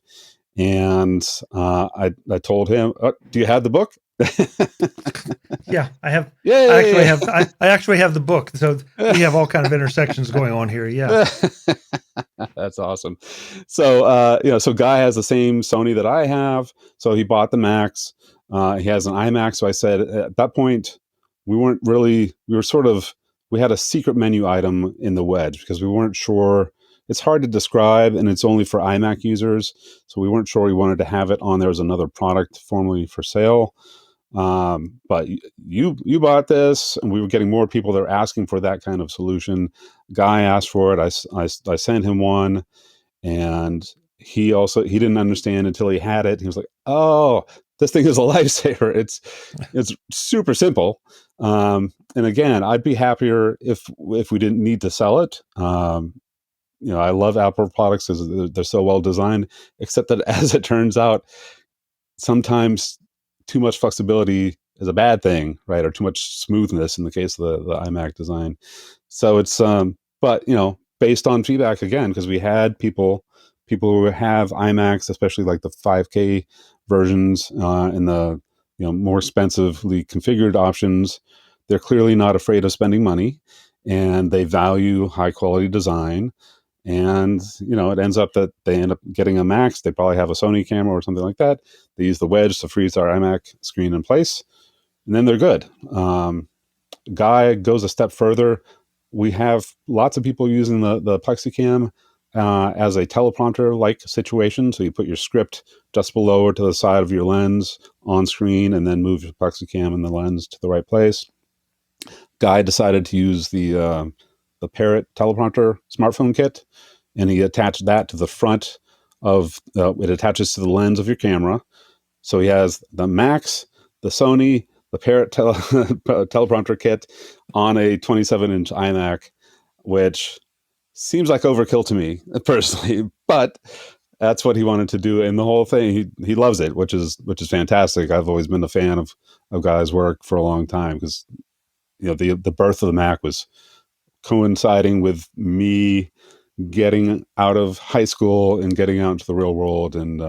And I told him, "Do you have the book?" Yeah, I have. Yay! I actually have the book, so we have all kind of intersections going on here. Yeah. That's awesome. So, so Guy has the same Sony that I have. So he bought the Max. He has an iMac. So I said at that point, we had a secret menu item in the wedge because we weren't sure. It's hard to describe and it's only for iMac users. So we weren't sure we wanted to have it on there as another product formerly for sale. But you bought this, and we were getting more people that were asking for that kind of solution. Guy asked for it. I sent him one, and he didn't understand until he had it. He was like, "Oh, this thing is a lifesaver. It's super simple." And again, I'd be happier if we didn't need to sell it. I love Apple products because they're so well designed. Except that, as it turns out, sometimes too much flexibility is a bad thing, right? Or too much smoothness in the case of the iMac design. So it's, but based on feedback again, because we had people who have iMacs, especially like the 5K versions and the more expensively configured options. They're clearly not afraid of spending money, and they value high quality design. And it ends up that they end up getting a Max. They probably have a Sony camera or something like that. They use the wedge to freeze our iMac screen in place, and then they're good. Guy goes a step further. We have lots of people using the Plexicam as a teleprompter-like situation. So you put your script just below or to the side of your lens on screen, and then move your Plexicam and the lens to the right place. Guy decided to use the Parrot teleprompter smartphone kit, and he attached that to the front of it attaches to the lens of your camera. So he has the Max, the Sony, the Parrot teleprompter kit on a 27-inch iMac, which seems like overkill to me personally, but that's what he wanted to do. And the whole thing, he loves it, which is fantastic. I've always been a fan of Guy's work for a long time because the birth of the Mac was coinciding with me getting out of high school and getting out into the real world, and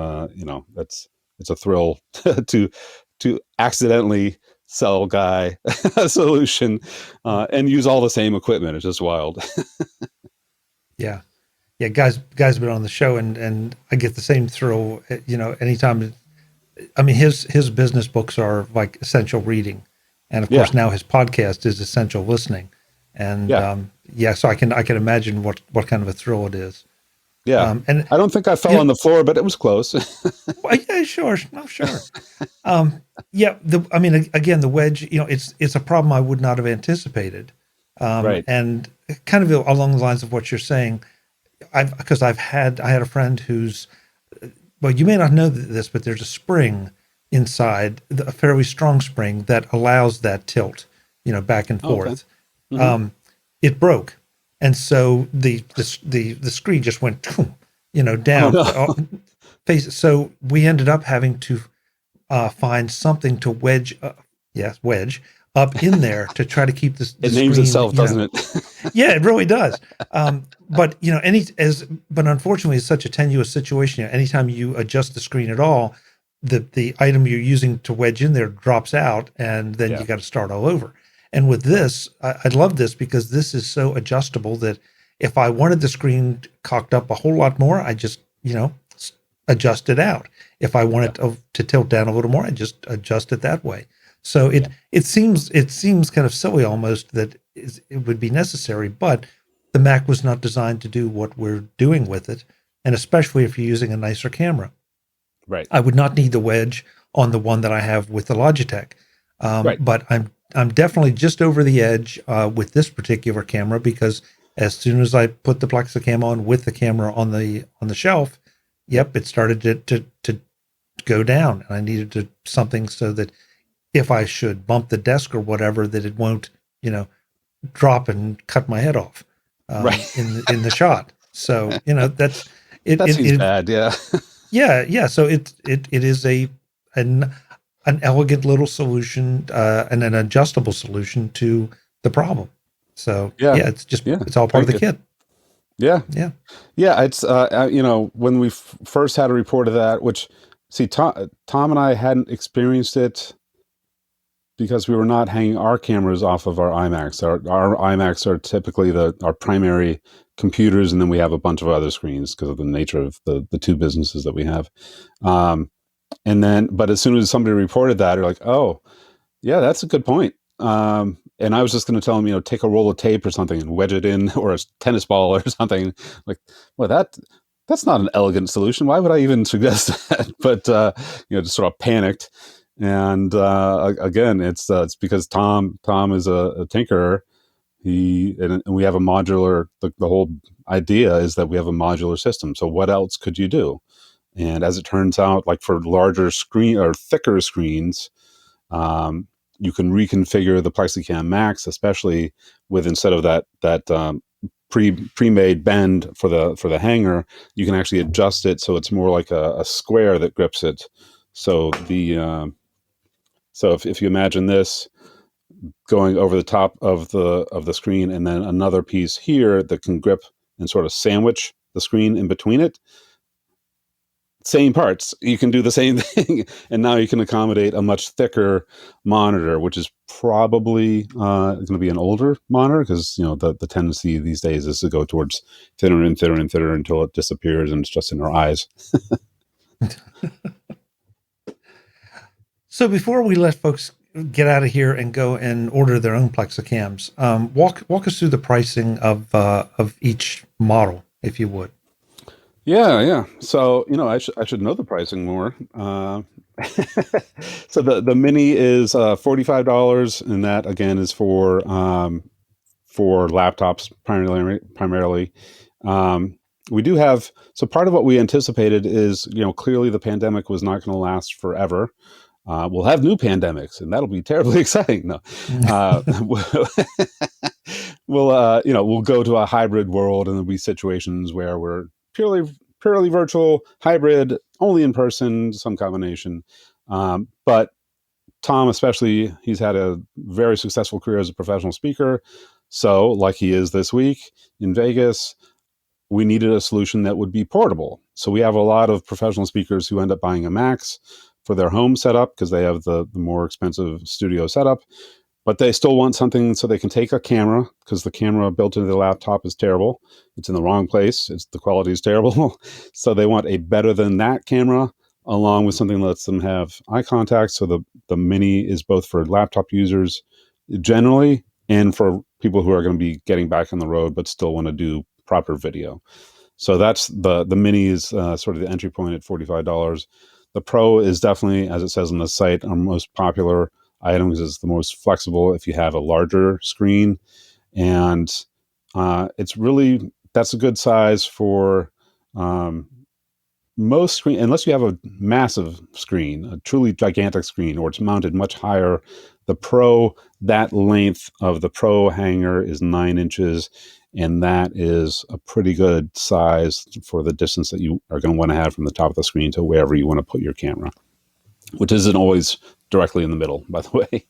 it's a thrill to accidentally sell Guy a solution and use all the same equipment. It's just wild. Yeah. Guys been on the show, and I get the same thrill. Anytime. I mean, his business books are like essential reading, and of course now his podcast is essential listening. And so I can imagine what kind of a thrill it is. Yeah, and I don't think I fell on the floor, but it was close. Well, yeah, sure, no, sure. Again, the wedge, it's a problem I would not have anticipated. Right, and kind of along the lines of what you're saying, I had a friend who's, well, you may not know this, but there's a spring inside, a fairly strong spring that allows that tilt, back and forth. Okay. Mm-hmm. It broke, and so the screen just went, down. Oh, no. So we ended up having to find something to wedge up in there to try to keep this. It names itself, doesn't it? Yeah, it really does. But unfortunately, it's such a tenuous situation. Anytime you adjust the screen at all, the item you're using to wedge in there drops out, and then you got to start all over. And with this, I love this because this is so adjustable that if I wanted the screen cocked up a whole lot more, I just, adjust it out. If I want it to tilt down a little more, I just adjust it that way. So it seems kind of silly almost that it would be necessary, but the Mac was not designed to do what we're doing with it, and especially if you're using a nicer camera. Right. I would not need the wedge on the one that I have with the Logitech, but I'm definitely just over the edge with this particular camera, because as soon as I put the Plexicam on with the camera on the shelf, it started to go down, and I needed something so that if I should bump the desk or whatever, that it won't, drop and cut my head off in the shot. So that's it. That seems bad, yeah. Yeah. So it is an elegant little solution and an adjustable solution to the problem. So it's all part of the kit. Yeah. It's when we first had a report of that, which Tom and I hadn't experienced it because we were not hanging our cameras off of our iMacs. Our iMacs are typically our primary computers, and then we have a bunch of other screens because of the nature of the two businesses that we have. But as soon as somebody reported that, they're like, oh, yeah, that's a good point. And I was just going to tell them, take a roll of tape or something and wedge it in, or a tennis ball or something. Like, well, that's not an elegant solution. Why would I even suggest that? But just sort of panicked. And again, it's because Tom is a tinkerer. And we have a modular. The whole idea is that we have a modular system. So what else could you do? And as it turns out, like for larger screen or thicker screens, you can reconfigure the Plexicam Max, especially with, instead of that pre-made bend for the hanger, you can actually adjust it so it's more like a square that grips it. So if you imagine this going over the top of the screen, and then another piece here that can grip and sort of sandwich the screen in between it. Same parts, you can do the same thing, and now you can accommodate a much thicker monitor, which is probably going to be an older monitor, because the tendency these days is to go towards thinner and thinner and thinner until it disappears and it's just in our eyes. So before we let folks get out of here and go and order their own Plexicams, walk us through the pricing of each model, if you would. Yeah. So I should know the pricing more. So the Mini is $45, and that again is for laptops primarily. We do have, so part of what we anticipated is clearly the pandemic was not going to last forever. We'll have new pandemics, and that'll be terribly exciting. No, we'll go to a hybrid world, and there'll be situations where we're purely virtual, hybrid, only in person, some combination. But Tom, especially, he's had a very successful career as a professional speaker. So, like he is this week in Vegas, we needed a solution that would be portable. So we have a lot of professional speakers who end up buying a Max for their home setup because they have the more expensive studio setup, but they still want something so they can take a camera, because the camera built into the laptop is terrible. It's in the wrong place. The quality is terrible. So they want a better than that camera, along with something that lets them have eye contact. So the Mini is both for laptop users generally, and for people who are going to be getting back on the road but still want to do proper video. So that's the Mini is sort of the entry point at $45. The Pro is definitely, as it says on the site, our most popular item because it's the most flexible if you have a larger screen. And that's a good size for most screen, unless you have a massive screen, a truly gigantic screen, or it's mounted much higher. The Pro, that length of the Pro hanger is 9 inches, and that is a pretty good size for the distance that you are going to want to have from the top of the screen to wherever you want to put your camera, which isn't always directly in the middle, by the way.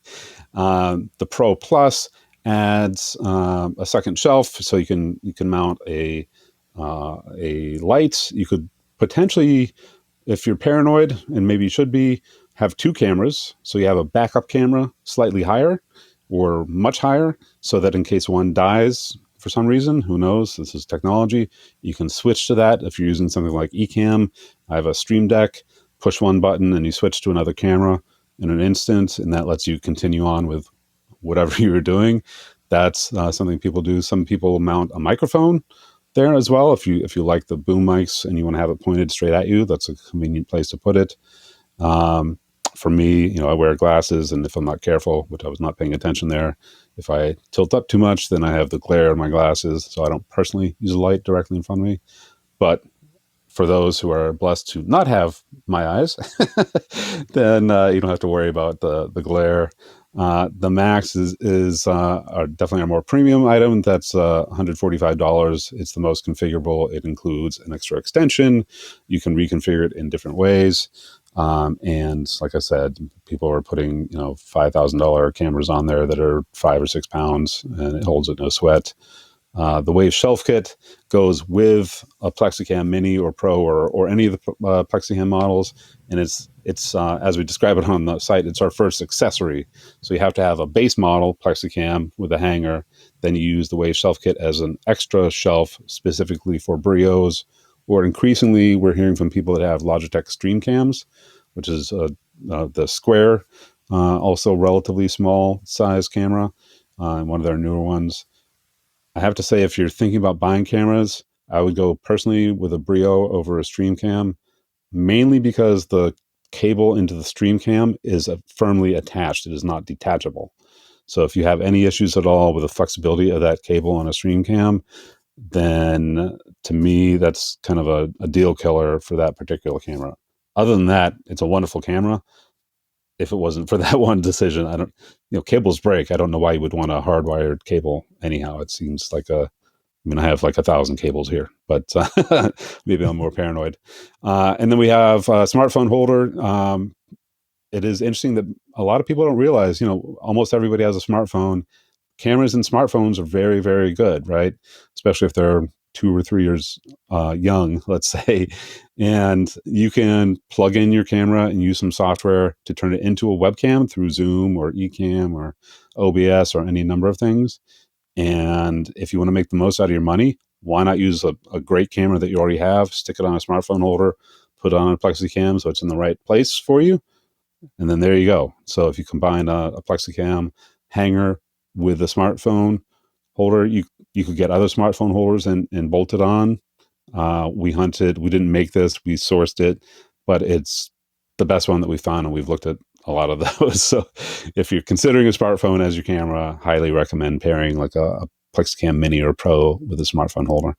The Pro Plus adds a second shelf, so you can mount a light. You could potentially, if you're paranoid, and maybe you should be, have 2 cameras. So you have a backup camera slightly higher or much higher, so that in case one dies for some reason, who knows, this is technology, you can switch to that. If you're using something like Ecamm, I have a Stream Deck, push one button and you switch to another camera in an instant, and that lets you continue on with whatever you were doing. That's something people do. Some people mount a microphone there as well. If you like the boom mics and you want to have it pointed straight at you, that's a convenient place to put it. For me, I wear glasses, and if I'm not careful, which I was not paying attention there, if I tilt up too much, then I have the glare in my glasses. So I don't personally use a light directly in front of me. But for those who are blessed to not have my eyes, then you don't have to worry about the glare. The Max is definitely a more premium item. That's $145. It's the most configurable. It includes an extra extension. You can reconfigure it in different ways. And like I said, people are putting $5,000 cameras on there that are 5 or 6 pounds, and it holds it no sweat. The Wave Shelf Kit goes with a Plexicam Mini or Pro or any of the Plexicam models, and it's as we describe it on the site, it's our first accessory. So you have to have a base model Plexicam with a hanger, then you use the Wave Shelf Kit as an extra shelf specifically for BRIOs, or increasingly we're hearing from people that have Logitech StreamCams, which is the square, also relatively small size camera, and one of their newer ones. I have to say, if you're thinking about buying cameras, I would go personally with a BRIO over a StreamCam, mainly because the cable into the StreamCam is firmly attached. It is not detachable. So if you have any issues at all with the flexibility of that cable on a StreamCam, then to me, that's kind of a deal killer for that particular camera. Other than that, it's a wonderful camera. If it wasn't for that one decision, cables break. I don't know why you would want a hardwired cable anyhow. It seems like I have like 1,000 cables here, but maybe I'm more paranoid. And then we have a smartphone holder. It is interesting that a lot of people don't realize, almost everybody has a smartphone. Cameras and smartphones are very, very good, right? Especially if they're 2 or 3 years young, let's say, and you can plug in your camera and use some software to turn it into a webcam through Zoom or Ecamm or OBS or any number of things. And if you want to make the most out of your money, why not use a great camera that you already have, stick it on a smartphone holder, put it on a PlexiCam so it's in the right place for you, and then there you go. So if you combine a PlexiCam hanger with a smartphone holder, you could get other smartphone holders and bolt it on. We didn't make this, we sourced it, but it's the best one that we found, and we've looked at a lot of those. So if you're considering a smartphone as your camera, highly recommend pairing like a Plexicam Mini or Pro with a smartphone holder.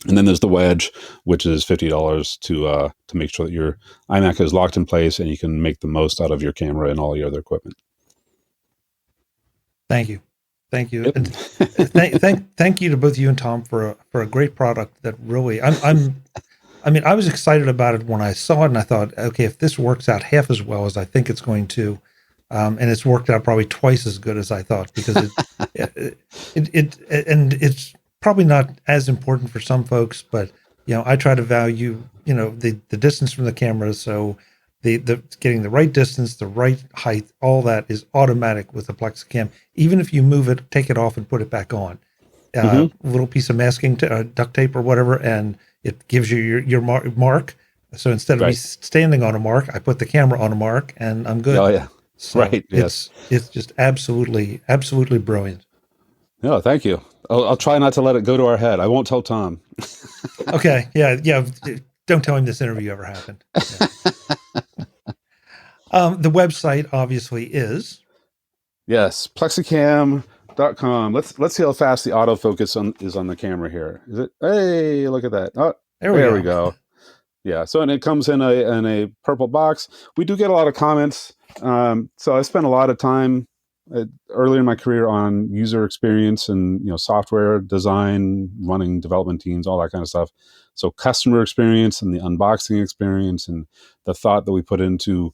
And then there's the wedge, which is $50 to make sure that your iMac is locked in place and you can make the most out of your camera and all your other equipment. Thank you. Yep. And thank you to both you and Tom for a great product that really I was excited about it when I saw it, and I thought, okay, if this works out half as well as I think it's going to, and it's worked out probably twice as good as I thought, because and it's probably not as important for some folks, but I try to value the distance from the camera, so the getting the right distance, the right height, all that is automatic with the Plexicam. Even if you move it, take it off and put it back on, a little piece of masking duct tape or whatever, and it gives you your mark. So instead of me standing on a mark, I put the camera on a mark, and I'm good. Oh yeah, so right. Yes, it's just absolutely brilliant. No, thank you. I'll try not to let it go to our head. I won't tell Tom. Okay, yeah. Don't tell him this interview ever happened. Yeah. The website obviously is plexicam.com. Let's see how fast the autofocus is on the camera here. Is it? Hey, look at that. Oh, there we go. Yeah. So, and it comes in a purple box. We do get a lot of comments. So I spent a lot of time earlier in my career on user experience and software design, running development teams, all that kind of stuff. So customer experience and the unboxing experience and the thought that we put into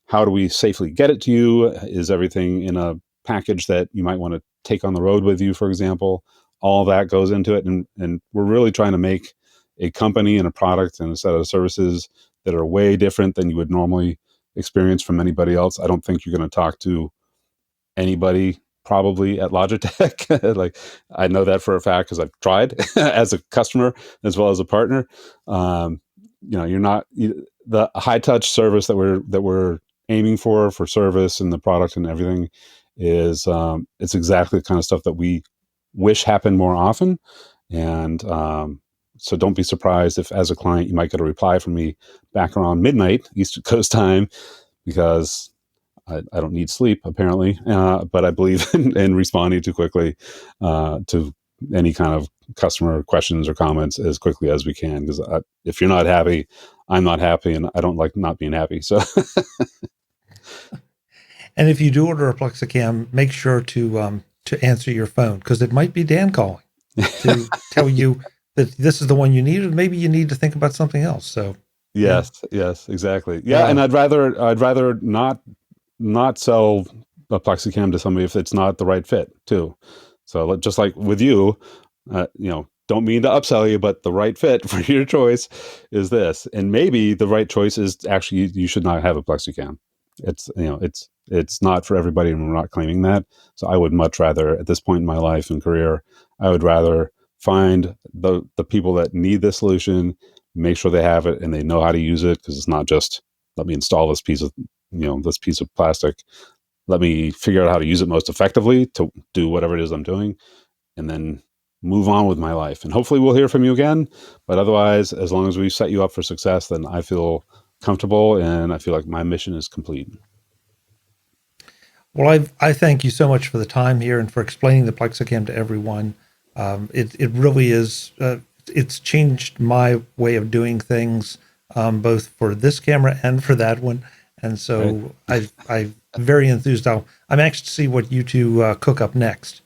how do we safely get it to you? Is everything in a package that you might want to take on the road with you, for example? All that goes into it. And we're really trying to make a company and a product and a set of services that are way different than you would normally experience from anybody else. I don't think you're going to talk to anybody probably at Logitech. Like, I know that for a fact because I've tried as a customer as well as a partner. You're not the high touch service that we're aiming for service and the product and everything is it's exactly the kind of stuff that we wish happened more often. And so don't be surprised if as a client you might get a reply from me back around midnight East Coast time, because I don't need sleep apparently, but I believe in responding too quickly to any kind of customer questions or comments as quickly as we can, because if you're not happy, I'm not happy, and I don't like not being happy. So and if you do order a Plexicam, make sure to answer your phone, because it might be Dan calling to tell you that this is the one you need, or maybe you need to think about something else. So yes, exactly. Yeah, and I'd rather not sell a Plexicam to somebody if it's not the right fit too. So just like with you, don't mean to upsell you, but the right fit for your choice is this. And maybe the right choice is actually you should not have a PlexiCam. It's not for everybody, and we're not claiming that. So I would much rather, at this point in my life and career, I would rather find the people that need this solution, make sure they have it and they know how to use it, because it's not just let me install this piece of plastic. Let me figure out how to use it most effectively to do whatever it is I'm doing, and then move on with my life. And hopefully we'll hear from you again. But otherwise, as long as we set you up for success, then I feel comfortable and I feel like my mission is complete. Well, I thank you so much for the time here and for explaining the Plexicam to everyone. It really is, it's changed my way of doing things, both for this camera and for that one. And so right. I'm very enthused. I'm anxious to see what you two cook up next.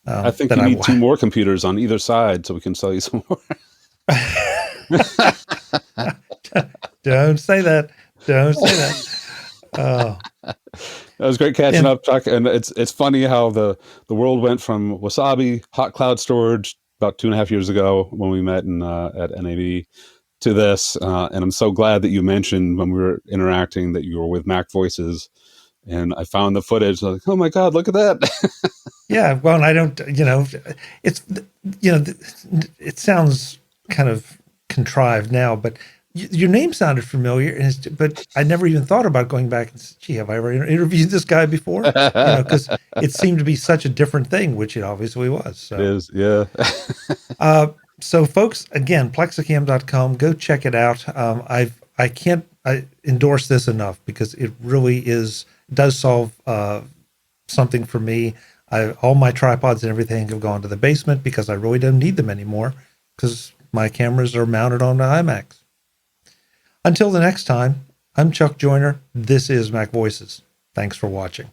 I think you need 2 more computers on either side so we can sell you some more. Don't say that. Don't say that. Oh. That was great catching up, Chuck. And it's funny how the world went from Wasabi, hot cloud storage, about 2.5 years ago when we met at NAB, to this. And I'm so glad that you mentioned when we were interacting that you were with MacVoices. And I found the footage. Like, oh my God, look at that. Yeah. Well, and I don't, it's, it sounds kind of contrived now, but your name sounded familiar, but I never even thought about going back and say, gee, have I ever interviewed this guy before? Because it seemed to be such a different thing, which it obviously was. So. It is, yeah. So folks, again, plexicam.com, go check it out. I can't endorse this enough because it really does solve something for me. All my tripods and everything have gone to the basement because I really don't need them anymore because my cameras are mounted on the iMacs. Until the next time, I'm Chuck Joyner. This is MacVoices. Thanks for watching.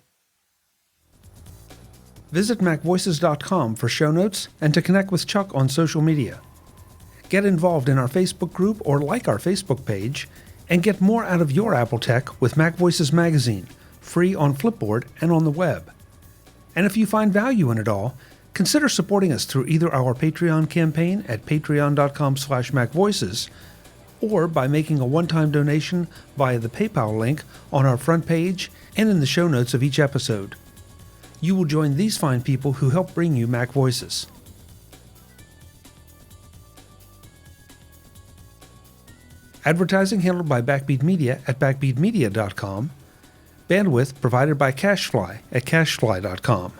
Visit MacVoices.com for show notes and to connect with Chuck on social media. Get involved in our Facebook group or like our Facebook page, and get more out of your Apple tech with MacVoices Magazine, free on Flipboard and on the web. And if you find value in it all, consider supporting us through either our Patreon campaign at patreon.com/MacVoices or by making a one-time donation via the PayPal link on our front page and in the show notes of each episode. You will join these fine people who help bring you MacVoices. Advertising handled by Backbeat Media at backbeatmedia.com. Bandwidth provided by CacheFly at cachefly.com.